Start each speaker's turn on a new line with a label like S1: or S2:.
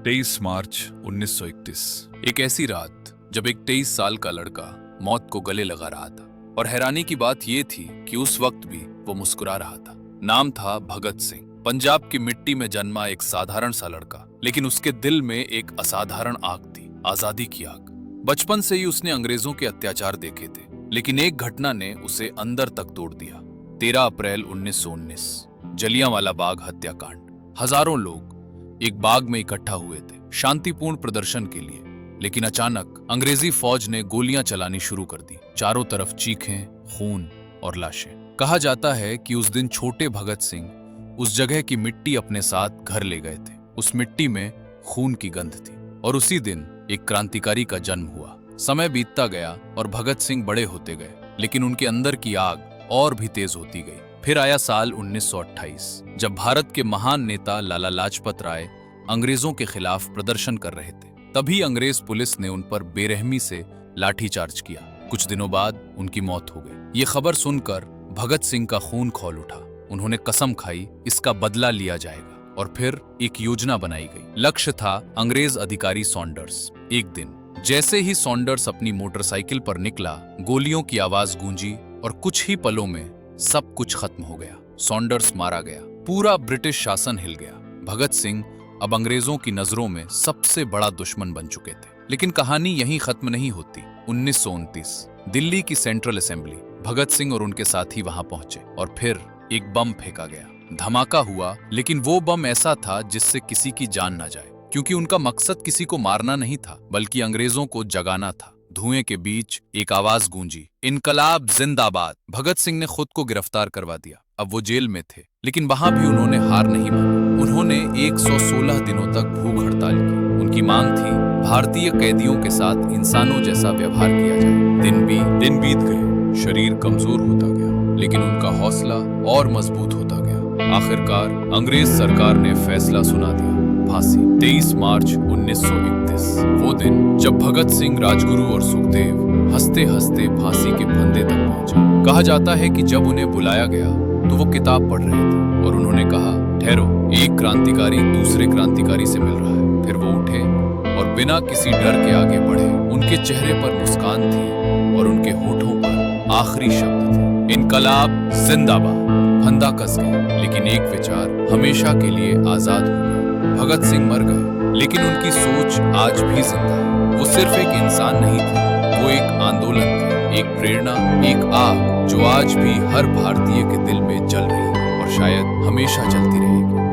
S1: 23 मार्च 1931। एक ऐसी रात जब एक 23 साल का लड़का मौत को गले लगा रहा था। और हैरानी की बात यह थी कि उस वक्त भी वो मुस्कुरा रहा था। नाम था भगत सिंह। पंजाब की मिट्टी में जन्मा एक साधारण सा लड़का, लेकिन उसके दिल में एक असाधारण आग थी, आजादी की आग। बचपन से ही उसने अंग्रेजों के अत्याचार देखे थे, लेकिन एक घटना ने उसे अंदर तक तोड़ दिया। 13 अप्रैल 1919, जलियांवाला बाग हत्याकांड। हजारों लोग एक बाग में इकट्ठा हुए थे शांतिपूर्ण प्रदर्शन के लिए, लेकिन अचानक अंग्रेजी फौज ने गोलियां चलानी शुरू कर दी। चारों तरफ चीखें, खून और लाशें। कहा जाता है कि उस दिन छोटे भगत सिंह उस जगह की मिट्टी अपने साथ घर ले गए थे। उस मिट्टी में खून की गंध थी। और उसी दिन एक क्रांतिकारी का जन्म हुआ। समय बीतता गया और भगत सिंह बड़े होते गए, लेकिन उनके अंदर की आग और भी तेज होती गई। फिर आया साल 1928, जब भारत के महान नेता लाला लाजपत राय अंग्रेजों के खिलाफ प्रदर्शन कर रहे थे। तभी अंग्रेज पुलिस ने उन पर बेरहमी से लाठीचार्ज किया। कुछ दिनों बाद उनकी मौत हो गई। ये खबर सुनकर भगत सिंह का खून खौल उठा। उन्होंने कसम खाई, इसका बदला लिया जाएगा। और फिर एक योजना बनाई गई। लक्ष्य था अंग्रेज अधिकारी सॉन्डर्स। एक दिन जैसे ही सॉन्डर्स अपनी मोटरसाइकिल पर निकला, गोलियों की आवाज गूंजी और कुछ ही पलों में सब कुछ खत्म हो गया। सॉन्डर्स मारा गया। पूरा ब्रिटिश शासन हिल गया। भगत सिंह अब अंग्रेजों की नजरों में सबसे बड़ा दुश्मन बन चुके थे। लेकिन कहानी यहीं खत्म नहीं होती। 1929, दिल्ली की सेंट्रल असेंबली। भगत सिंह और उनके साथी वहां पहुंचे और फिर एक बम फेंका गया। धमाका हुआ, लेकिन वो बम ऐसा था जिससे किसी की जान ना जाए, क्योंकि उनका मकसद किसी को मारना नहीं था, बल्कि अंग्रेजों को जगाना था। धुएं के बीच एक आवाज गूंजी, इनकलाब जिंदाबाद। भगत सिंह ने खुद को गिरफ्तार करवा दिया। अब वो जेल में थे, लेकिन वहां भी उन्होंने हार नहीं मानी। उन्होंने 116 दिनों तक भूख हड़ताल की। उनकी मांग थी भारतीय कैदियों के साथ इंसानों जैसा व्यवहार किया जाए। दिन बीत गए, शरीर कमजोर होता गया, लेकिन उनका हौसला और मजबूत होता गया। आखिरकार अंग्रेज सरकार ने फैसला सुना दिया, फांसी। 23 मार्च 1931, वो दिन जब भगत सिंह, राजगुरु और सुखदेव हंसते हंसते फांसी के फंदे तक पहुंचे। कहा जाता है कि जब उन्हें बुलाया गया तो वो किताब पढ़ रहे थे और उन्होंने कहा, ठहरो, एक क्रांतिकारी दूसरे क्रांतिकारी से मिल रहा है। फिर वो उठे और बिना किसी डर के आगे बढ़े। उनके चेहरे पर मुस्कान थी और उनके होठों पर आखिरी शब्द थे, इनकलाब जिंदाबाद। फंदा कस गया, लेकिन एक विचार हमेशा के लिए आजाद हो गया। भगत सिंह मर गए, लेकिन उनकी सोच आज भी जिंदा है। वो सिर्फ एक इंसान नहीं थे, वो एक आंदोलन थी, एक प्रेरणा, एक आग जो आज भी हर भारतीय के दिल में जल रही है और शायद हमेशा जलती रहेगी।